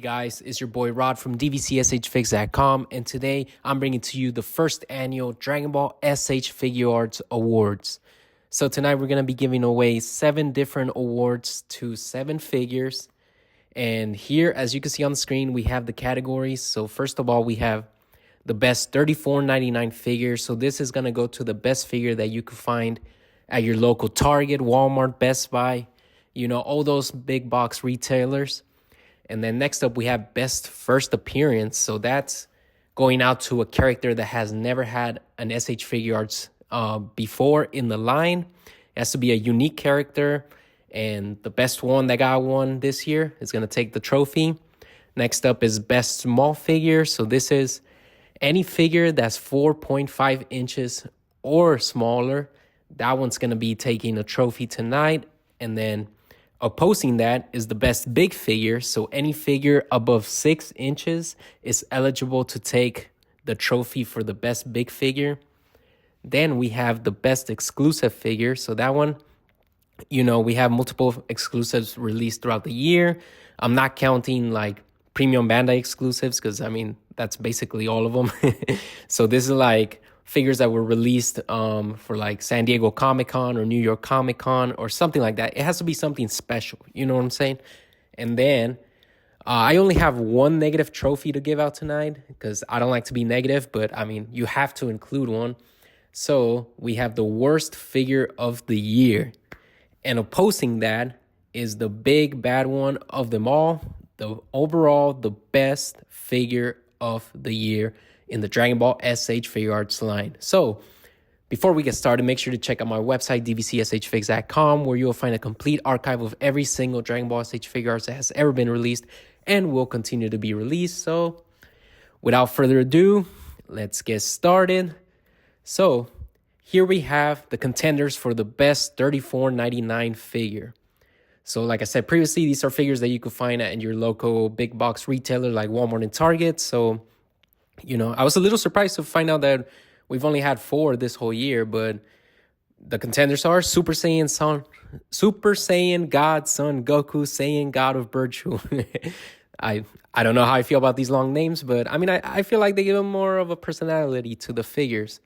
Guys, it's your boy Rod from DBZSHFIGS.com, and today I'm bringing to you the first annual Dragon Ball S.H.Figuarts Awards. So tonight we're going to be giving away 7 different awards to 7 figures. And here, as you can see on the screen, we have the categories. So first of all, we have the best $34.99 figure. So this is going to go to the best figure that you could find at your local Target, Walmart, Best Buy, all those big box retailers. And then next up, we have best first appearance. So that's going out to a character that has never had an SH Figuarts before in the line. It has to be a unique character. And the best one that got one this year is going to take the trophy. Next up is best small figure. So this is any figure that's 4.5 inches or smaller. That one's going to be taking a trophy tonight. And then opposing that is the best big figure. So any figure above 6 inches is eligible to take the trophy for the best big figure. Then we have the best exclusive figure. So that one, we have multiple exclusives released throughout the year. I'm not counting like premium Bandai exclusives because, that's basically all of them. So this is like figures that were released for like San Diego Comic-Con or New York Comic-Con or something like that. It has to be something special. You know what I'm saying? And then I only have one negative trophy to give out tonight because I don't like to be negative, but you have to include one. So we have the worst figure of the year. And opposing that is the big bad one of them all, the best figure of the year in the Dragon Ball S.H. Figuarts line. So before we get started, make sure to check out my website, DBZSHFIGS.com, where you'll find a complete archive of every single Dragon Ball S.H. Figuarts that has ever been released and will continue to be released. So without further ado, let's get started. So here we have the contenders for the best $34.99 figure. So like I said previously, these are figures that you could find at your local big box retailer like Walmart and Target. So I was a little surprised to find out that we've only had 4 this whole year, but the contenders are Super Saiyan God Son Goku, Saiyan God of Virtue. I don't know how I feel about these long names, but I feel like they give them more of a personality to the figures.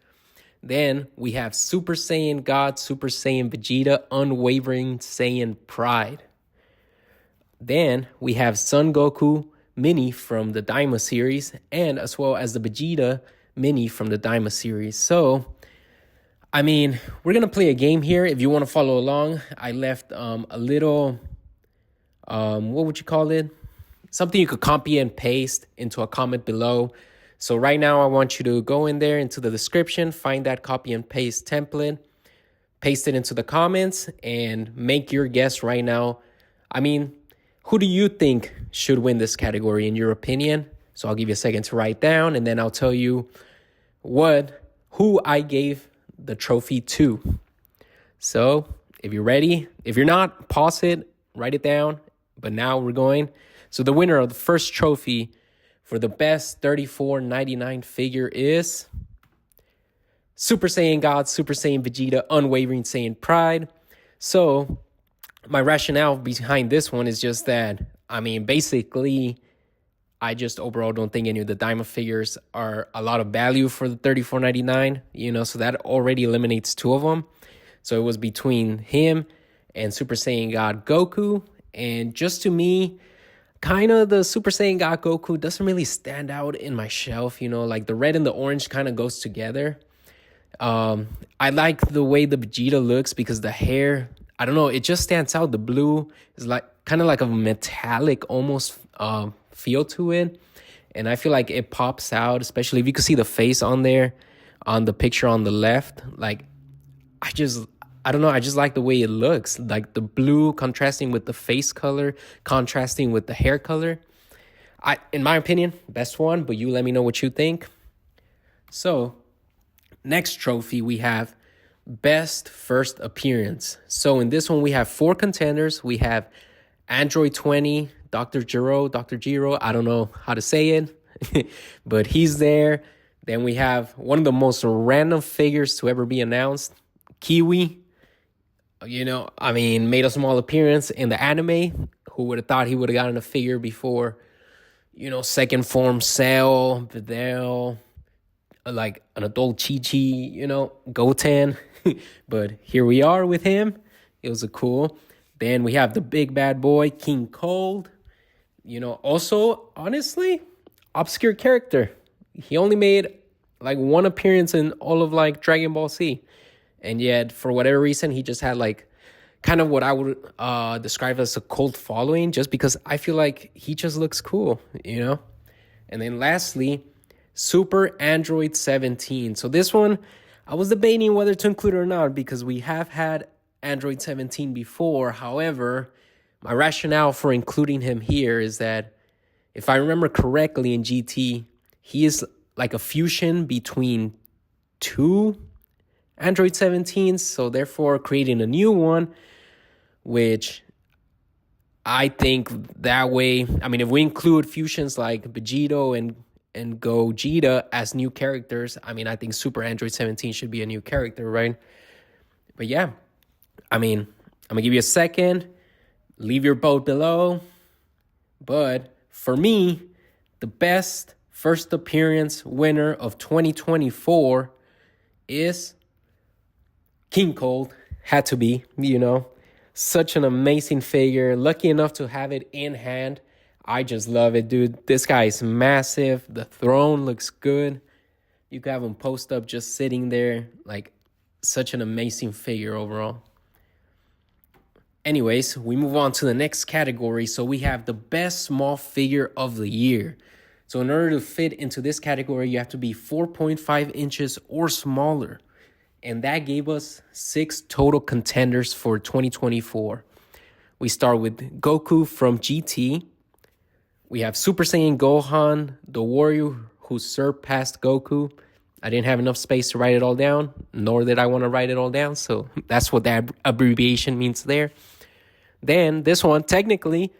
Then we have Super Saiyan God, Super Saiyan Vegeta, Unwavering Saiyan Pride. Then we have Son Goku Mini from the Daima series, and as well as the Vegeta Mini from the Daima series. So, we're going to play a game here. If you want to follow along, I left a little, what would you call it? Something you could copy and paste into a comment below. So right now, I want you to go in there into the description, find that copy and paste template, paste it into the comments, and make your guess right now. Who do you think should win this category in your opinion? So I'll give you a second to write down, and then I'll tell you who I gave the trophy to. So if you're ready, if you're not, pause it, write it down. But now we're going. So the winner of the first trophy for the best $34.99 figure is Super Saiyan God, Super Saiyan Vegeta, Unwavering Saiyan Pride. So my rationale behind this one is just that, basically, I just overall don't think any of the Daima figures are a lot of value for the $34.99, so that already eliminates 2 of them. So it was between him and Super Saiyan God Goku. And just to me, kind of the Super Saiyan God Goku doesn't really stand out in my shelf, like the red and the orange kind of goes together. I like the way the Vegeta looks because the hair, I don't know, it just stands out. The blue is like kind of like a metallic almost feel to it. And I feel like it pops out, especially if you can see the face on there on the picture on the left. Like, I don't know, I just like the way it looks. Like the blue contrasting with the face color, contrasting with the hair color. In my opinion, best one, but you let me know what you think. So, next trophy we have best first appearance. So in this one, we have 4 contenders. We have Android 20, Dr. Giro, I don't know how to say it, but he's there. Then we have one of the most random figures to ever be announced, Kiwi. Made a small appearance in the anime. Who would have thought he would have gotten a figure before second form Cell, Videl, like an adult Chi-Chi, Goten. But here we are with him. It was a cool. Then we have the big bad boy, King Cold. Also, honestly, obscure character. He only made like one appearance in all of like Dragon Ball Z. And yet, for whatever reason, he just had like kind of what I would describe as a cult following, just because I feel like he just looks cool. And then lastly, Super Android 17. So this one, I was debating whether to include it or not because we have had Android 17 before. However, my rationale for including him here is that if I remember correctly in GT, he is like a fusion between two Android 17s. So therefore, creating a new one, which I think that way, I mean, if we include fusions like Vegito and Gogeta as new characters, I mean, I think Super Android 17 should be a new character, right? But yeah, I mean, I'm going to give you a second. Leave your vote below. But for me, the best first appearance winner of 2024 is King Cold. Had to be, Such an amazing figure. Lucky enough to have it in hand. I just love it, dude. This guy is massive. The throne looks good. You can have him post up just sitting there. Like, such an amazing figure overall. Anyways, we move on to the next category. So we have the best small figure of the year. So in order to fit into this category, you have to be 4.5 inches or smaller. And that gave us 6 total contenders for 2024. We start with Goku from GT. We have Super Saiyan Gohan, the warrior who surpassed Goku. I didn't have enough space to write it all down, nor did I want to write it all down. So that's what that abbreviation means there. Then this one, technically,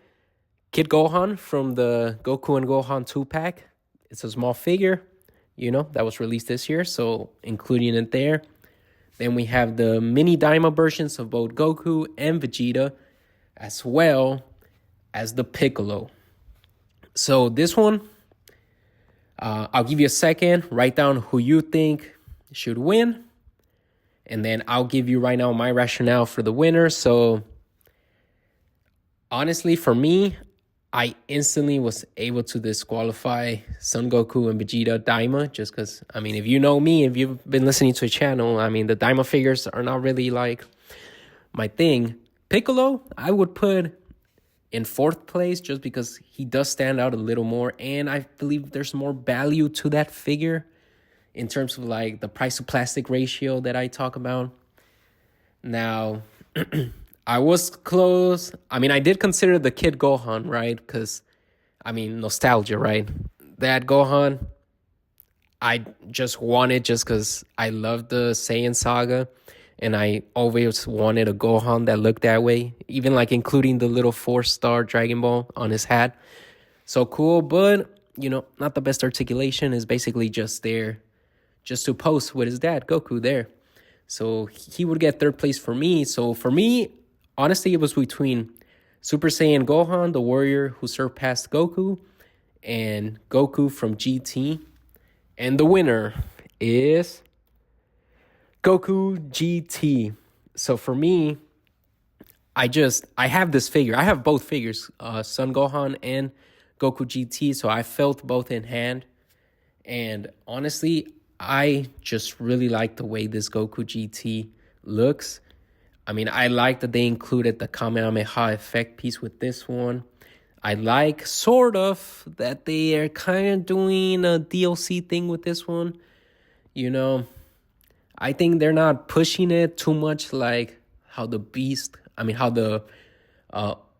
Kid Gohan from the Goku and Gohan 2-pack. It's a small figure, that was released this year. So including it there. Then we have the mini Daima versions of both Goku and Vegeta, as well as the Piccolo. So this one, I'll give you a second. Write down who you think should win. And then I'll give you right now my rationale for the winner. So honestly, for me, I instantly was able to disqualify Son Goku and Vegeta Daima just because, I mean, if you know me, if you've been listening to a channel, I mean, the Daima figures are not really like my thing. Piccolo, I would put in 4th place just because he does stand out a little more. And I believe there's more value to that figure in terms of like the price to plastic ratio that I talk about. Now, I was close. I mean, I did consider the Kid Gohan, right? Because, I mean, nostalgia, right? That Gohan, I just wanted just because I loved the Saiyan saga. And I always wanted a Gohan that looked that way. Even like including the little 4-star Dragon Ball on his hat. So cool, but, not the best articulation. Is basically just there just to post with his dad, Goku, there. So he would get 3rd place for me. So for me, honestly, it was between Super Saiyan Gohan, the warrior who surpassed Goku, and Goku from GT. And the winner is Goku GT. So for me, I have this figure. I have both figures, Son Gohan and Goku GT. So I felt both in hand. And honestly, I just really like the way this Goku GT looks. I mean, I like that they included the Kamehameha effect piece with this one. I like sort of that they are kind of doing a DLC thing with this one. I think they're not pushing it too much like how the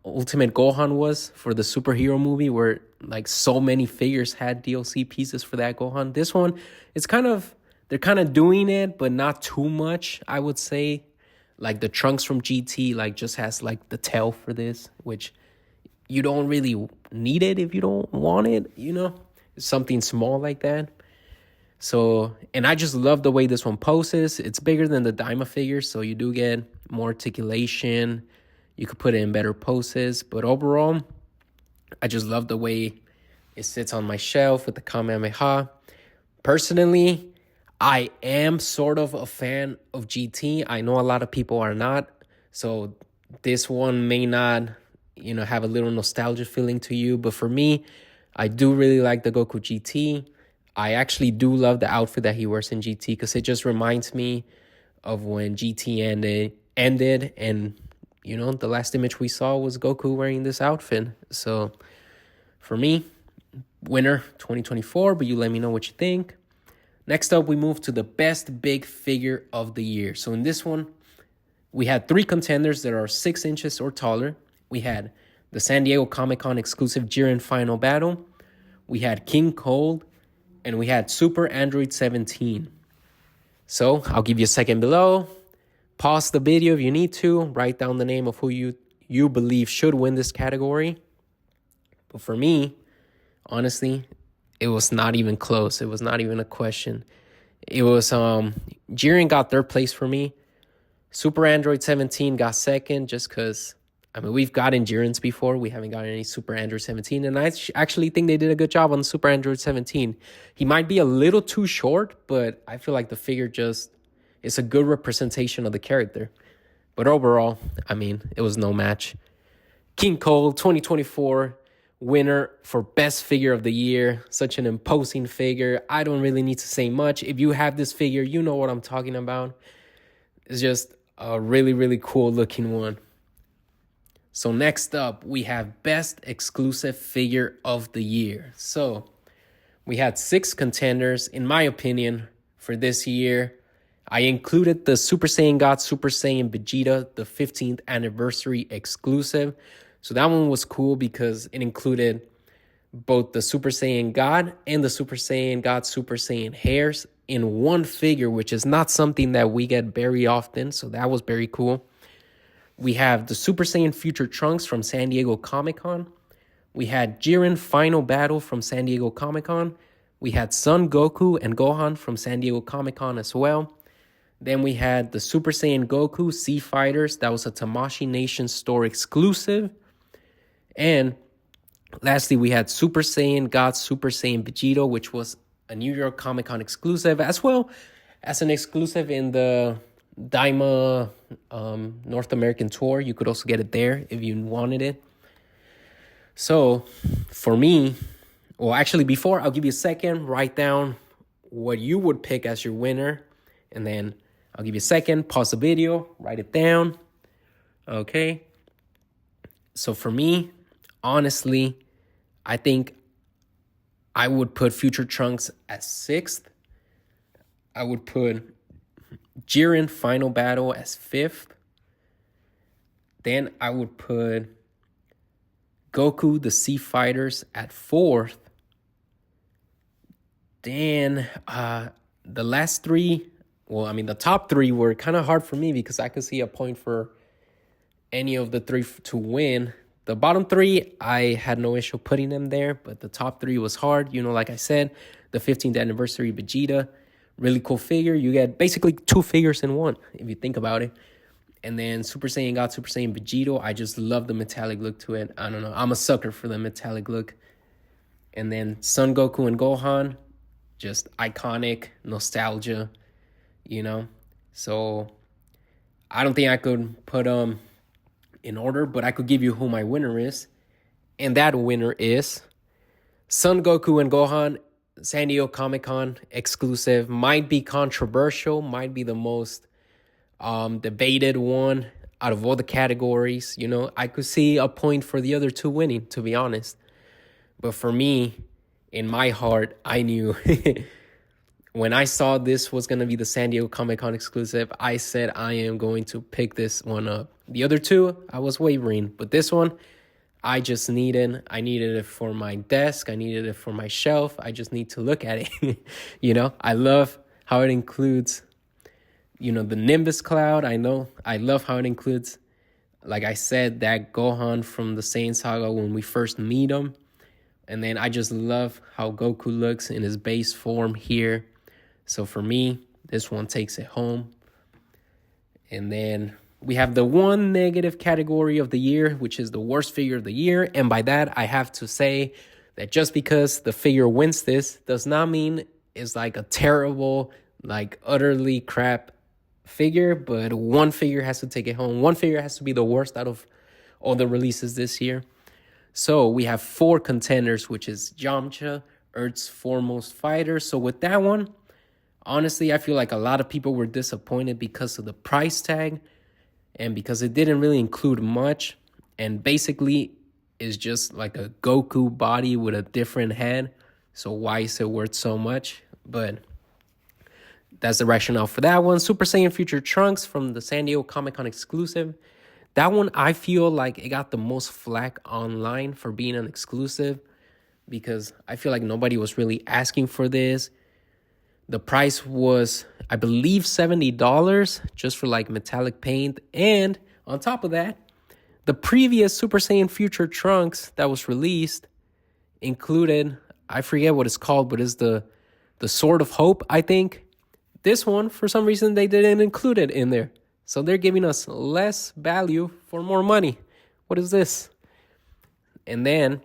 Ultimate Gohan was for the superhero movie, where like so many figures had DLC pieces for that Gohan. This one, they're kind of doing it, but not too much, I would say. Like the Trunks from GT, like just has like the tail for this, which you don't really need it if you don't want it, something small like that. So, and I just love the way this one poses. It's bigger than the Daima figure, so you do get more articulation. You could put it in better poses, but overall, I just love the way It sits on my shelf with the Kamehameha. Personally, I am sort of a fan of GT. I know a lot of people are not. So this one may not, have a little nostalgia feeling to you. But for me, I do really like the Goku GT. I actually do love the outfit that he wears in GT because it just reminds me of when GT ended and, the last image we saw was Goku wearing this outfit. So for me, winner 2024, but you let me know what you think. Next up, we move to the best big figure of the year. So in this one, we had 3 contenders that are 6 inches or taller. We had the San Diego Comic-Con exclusive Jiren Final Battle. We had King Cold, and we had Super Android 17. So I'll give you a second below. Pause the video if you need to. Write down the name of who you believe should win this category. But for me, honestly, it was not even close. It was not even a question. It was Jiren got 3rd place for me. Super Android 17 got 2nd just because, we've gotten Jirens before. We haven't gotten any Super Android 17. And I actually think they did a good job on Super Android 17. He might be a little too short, but I feel like the figure it's a good representation of the character. But overall, it was no match. King Cole 2024 winner for best figure of the year. Such an imposing figure. I don't really need to say much. If you have this figure, you know what I'm talking about. It's just a really, really cool looking one. So next up, we have best exclusive figure of the year. So we had 6 contenders, in my opinion, for this year. I included the Super Saiyan God, Super Saiyan Vegeta, the 15th anniversary exclusive. So that one was cool because it included both the Super Saiyan God and the Super Saiyan God, Super Saiyan hairs in one figure, which is not something that we get very often. So that was very cool. We have the Super Saiyan Future Trunks from San Diego Comic-Con. We had Jiren Final Battle from San Diego Comic-Con. We had Son Goku and Gohan from San Diego Comic-Con as well. Then we had the Super Saiyan Goku Sea Fighters. That was a Tamashii Nation store exclusive. And lastly, we had Super Saiyan God, Super Saiyan Vegeta, which was a New York Comic-Con exclusive, as well as an exclusive in the Daima North American tour. You could also get it there if you wanted it. So for me, well, actually, before I'll give you a second, write down what you would pick as your winner. And then I'll give you a second, pause the video, write it down. Okay. So for me, honestly, I think I would put Future Trunks at 6th. I would put Jiren Final Battle as 5th. Then I would put Goku the Sea Fighters at 4th. Then the last 3, the top 3 were kind of hard for me because I could see a point for any of the 3 to win. The bottom 3, I had no issue putting them there, but the top 3 was hard. Like I said, the 15th anniversary Vegeta, really cool figure. You get basically 2 figures in one, if you think about it. And then Super Saiyan God, Super Saiyan Vegeta, I just love the metallic look to it. I don't know. I'm a sucker for the metallic look. And then Son Goku and Gohan, just iconic, nostalgia, So I don't think I could put in order, but I could give you who my winner is. And that winner is Son Goku and Gohan, San Diego Comic-Con exclusive. Might be controversial, might be the most debated one out of all the categories. I could see a point for the other 2 winning, to be honest. But for me, in my heart, I knew when I saw this was going to be the San Diego Comic-Con exclusive, I said I am going to pick this one up. The other 2, I was wavering. But this one, I needed it for my desk. I needed it for my shelf. I just need to look at it. I love how it includes, the Nimbus Cloud. I love how it includes, like I said, that Gohan from the Saiyan Saga when we first meet him. And then I just love how Goku looks in his base form here. So for me, this one takes it home. And then we have the one negative category of the year, which is the worst figure of the year. And by that, I have to say that just because the figure wins this does not mean it's like a terrible, like utterly crap figure, but one figure has to take it home. One figure has to be the worst out of all the releases this year. So we have 4 contenders, which is Yamcha, Earth's foremost fighter. So with that one, honestly, I feel like a lot of people were disappointed because of the price tag and because it didn't really include much. And basically, is just like a Goku body with a different head. So why is it worth so much? But that's the rationale for that one. Super Saiyan Future Trunks from the San Diego Comic-Con exclusive. That one, I feel like it got the most flack online for being an exclusive because I feel like nobody was really asking for this. The price was, I believe, $70 just for like metallic paint. And on top of that, the previous Super Saiyan Future Trunks that was released included, I forget what it's called, but it's the Sword of Hope, I think. This one, for some reason, they didn't include it in there. So they're giving us less value for more money. What is this? And then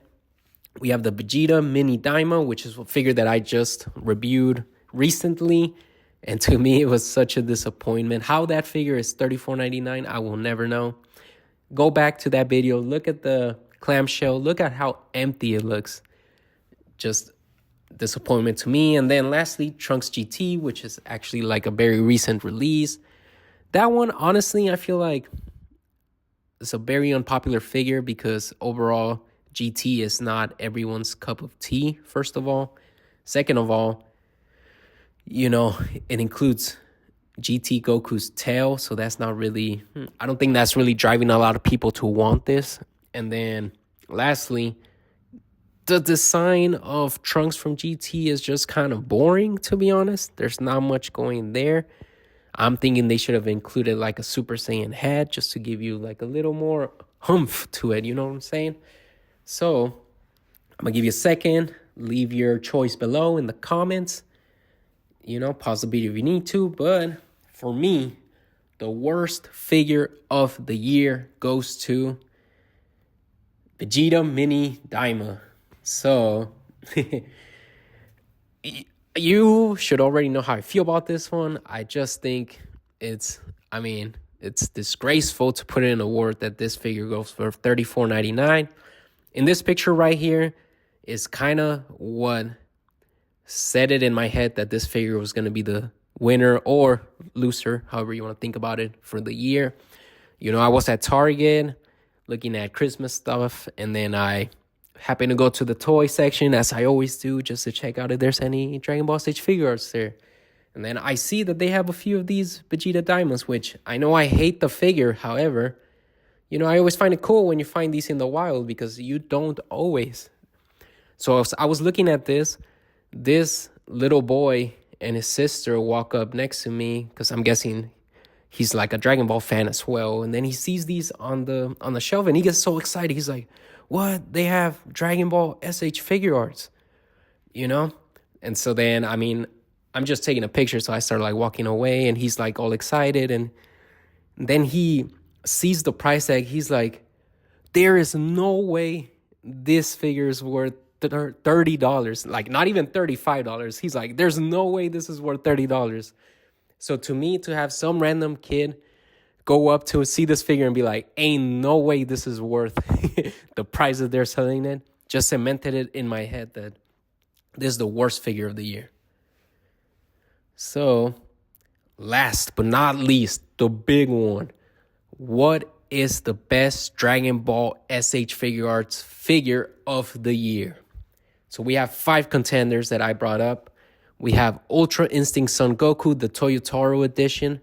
we have the Vegeta Mini Daima, which is a figure that I just reviewed recently. And to me, it was such a disappointment. How that figure is $34.99, I will never know. Go back to that video, look at the clamshell, look at how empty it looks. Just disappointment to me. And then lastly, Trunks GT, which is actually like a very recent release. That one, honestly, I feel like it's a very unpopular figure because overall, GT is not everyone's cup of tea, first of all. Second of all, it includes GT Goku's tail, so that's not really, I don't think that's really driving a lot of people to want this. And then lastly, the design of Trunks from GT is just kind of boring, to be honest. There's not much going there. I'm thinking they should have included like a Super Saiyan head just to give you like a little more humph to it, you know what I'm saying? So I'm gonna give you a second. Leave your choice below in the comments. Pause the video if you need to, but for me, the worst figure of the year goes to Vegeta Mini Daima. So, you should already know how I feel about this one. I just think it's disgraceful to put in an award that this figure goes for $34.99. In this picture right here is kind of what set it in my head that this figure was going to be the winner or loser, however you want to think about it, for the year. I was at Target looking at Christmas stuff, and then I happened to go to the toy section, as I always do, just to check out if there's any Dragon Ball S.H.Figuarts there. And then I see that they have a few of these Vegeta Diamonds, which I know I hate the figure. However, I always find it cool when you find these in the wild because you don't always. So I was looking at this little boy and his sister walk up next to me because I'm guessing he's like a Dragon Ball fan as well. And then he sees these on the shelf and he gets so excited. He's like, what? They have Dragon Ball S.H.Figuarts, And so then, I'm just taking a picture. So I start like walking away and he's like all excited. And then he sees the price tag. He's like, there is no way this figure is worth $30, like not even $35. He's like, there's no way this is worth $30. So to me, to have some random kid go up to see this figure and be like, ain't no way this is worth the price that they're selling it, just cemented it in my head that this is the worst figure of the year. So last but not least, the big one. What is the best Dragon Ball S.H.Figuarts figure of the year? So we have 5 contenders that I brought up. We have Ultra Instinct Son Goku, the Toyotaro edition.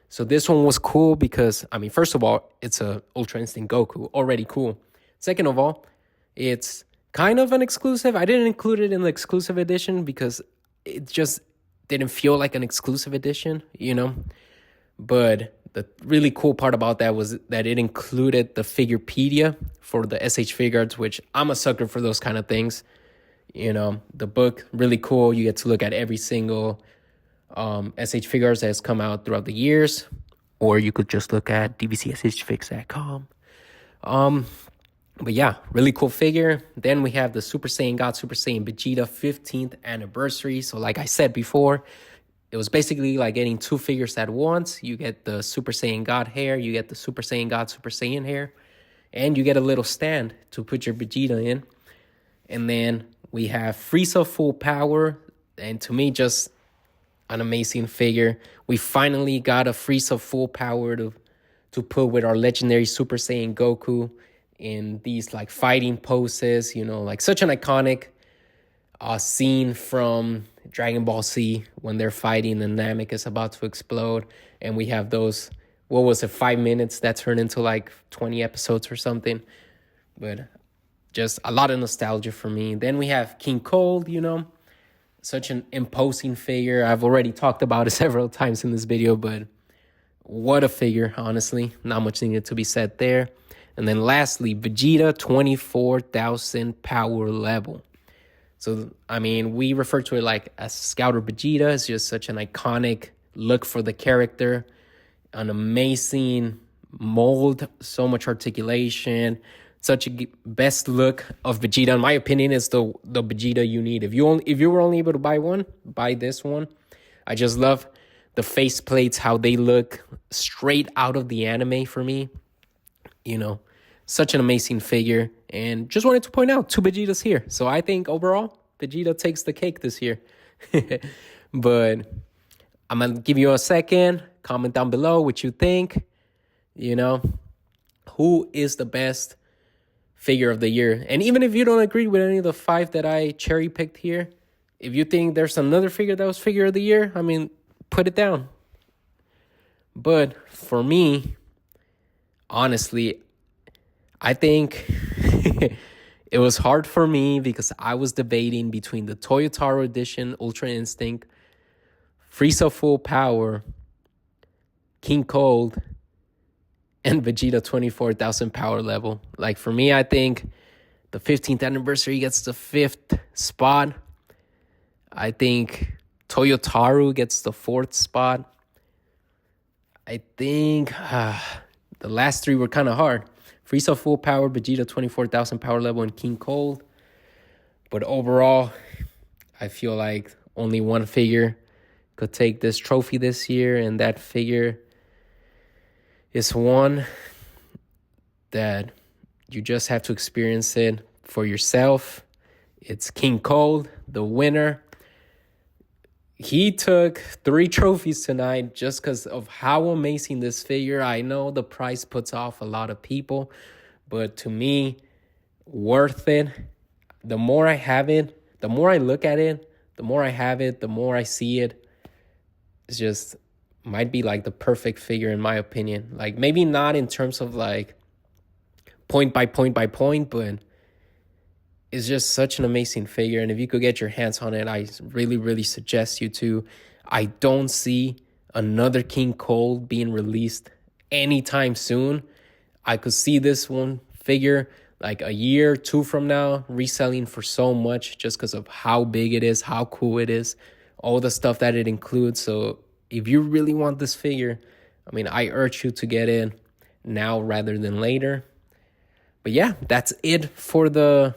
So this one was cool because, first of all, it's a Ultra Instinct Goku, already cool. Second of all, it's kind of an exclusive. I didn't include it in the exclusive edition because it just didn't feel like an exclusive edition, But the really cool part about that was that it included the Figurepedia for the S.H.Figuarts, which I'm a sucker for those kind of things. The book, really cool. You get to look at every single S.H.Figuarts that has come out throughout the years. Or you could just look at DBZSHFIGS.com. But yeah, really cool figure. Then we have the Super Saiyan God, Super Saiyan Vegeta 15th anniversary. So like I said before, it was basically like getting two figures at once. You get the Super Saiyan God hair, you get the Super Saiyan God, Super Saiyan hair, and you get a little stand to put your Vegeta in. And then we have Frieza Full Power, and to me, just an amazing figure. We finally got a Frieza Full Power to put with our legendary Super Saiyan Goku in these like fighting poses, you know, like such an iconic scene from Dragon Ball Z when they're fighting and Namek is about to explode. And we have those, what was it, 5 minutes that turned into like 20 episodes or something. But just a lot of nostalgia for me. Then we have King Cold, you know, such an imposing figure. I've already talked about it several times in this video, but what a figure, honestly. Not much needed to be said there. And then lastly, Vegeta 24,000 power level. So, I mean, we refer to it like as Scouter Vegeta. It's just such an iconic look for the character. An amazing mold, so much articulation. Such a best look of Vegeta, in my opinion, is the Vegeta you need. If you were only able to buy one, buy this one. I just love the face plates, how they look straight out of the anime for me. You know, such an amazing figure. And just wanted to point out, two Vegetas here. So I think overall, Vegeta takes the cake this year. But I'm going to give you a second. Comment down below what you think. You know, who is the best figure of the year? And even if you don't agree with any of the 5 that I cherry picked here, if you think there's another figure that was figure of the year, I mean, put it down. But for me, honestly, I think it was hard for me because I was debating between the Toyotaro Edition, Ultra Instinct, Frieza Full Power, King Cold, and Vegeta 24,000 power level. Like for me, I think the 15th anniversary gets the 5th spot. I think Toyotaru gets the 4th spot. I think the last 3 were kind of hard. Frieza Full Power, Vegeta 24,000 power level, and King Cold. But overall, I feel like only one figure could take this trophy this year, and that figure is one that you just have to experience it for yourself. It's King Cold, the winner. He took 3 trophies tonight just because of how amazing this figure. I know the price puts off a lot of people, but to me, worth it. The more I have it, the more I look at it, the more I have it, the more I see it. It's just might be like the perfect figure in my opinion. Like maybe not in terms of like point by point by point, but it's just such an amazing figure. And if you could get your hands on it, I really, really suggest you to. I don't see another King Cold being released anytime soon. I could see this one figure like a year or 2 from now reselling for so much just because of how big it is, how cool it is, all the stuff that it includes. So if you really want this figure, I mean, I urge you to get it now rather than later. But yeah, that's it for the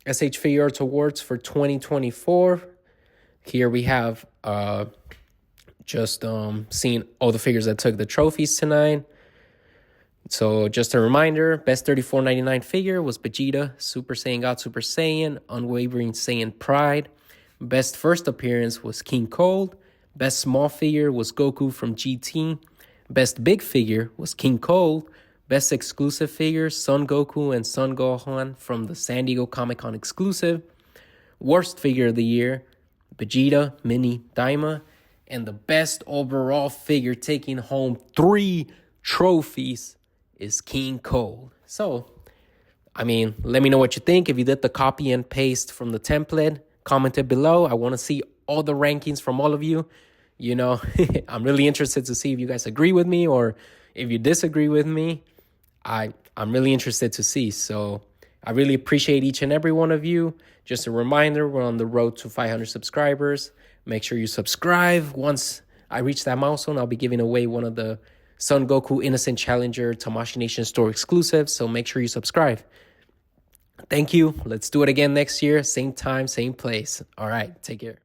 S.H.Figuarts Awards for 2024. Here we have just seen all the figures that took the trophies tonight. So just a reminder, best $34.99 figure was Vegeta, Super Saiyan God, Super Saiyan, Unwavering Saiyan Pride. Best first appearance was King Cold. Best small figure was Goku from GT. Best big figure was King Cold. Best exclusive figures, Son Goku and Son Gohan from the San Diego Comic-Con exclusive. Worst figure of the year, Vegeta Mini Daima. And the best overall figure taking home 3 trophies is King Cold. So, I mean, let me know what you think. If you did the copy and paste from the template, comment it below. I want to see all the rankings from all of you. You know, I'm really interested to see if you guys agree with me or if you disagree with me. I'm really interested to see. So I really appreciate each and every one of you. Just a reminder, we're on the road to 500 subscribers. Make sure you subscribe. Once I reach that milestone, I'll be giving away one of the Son Goku Innocent Challenger Tamashii Nation store exclusive, so make sure you subscribe. Thank you. Let's do it again next year. Same time, same place. All right, take care.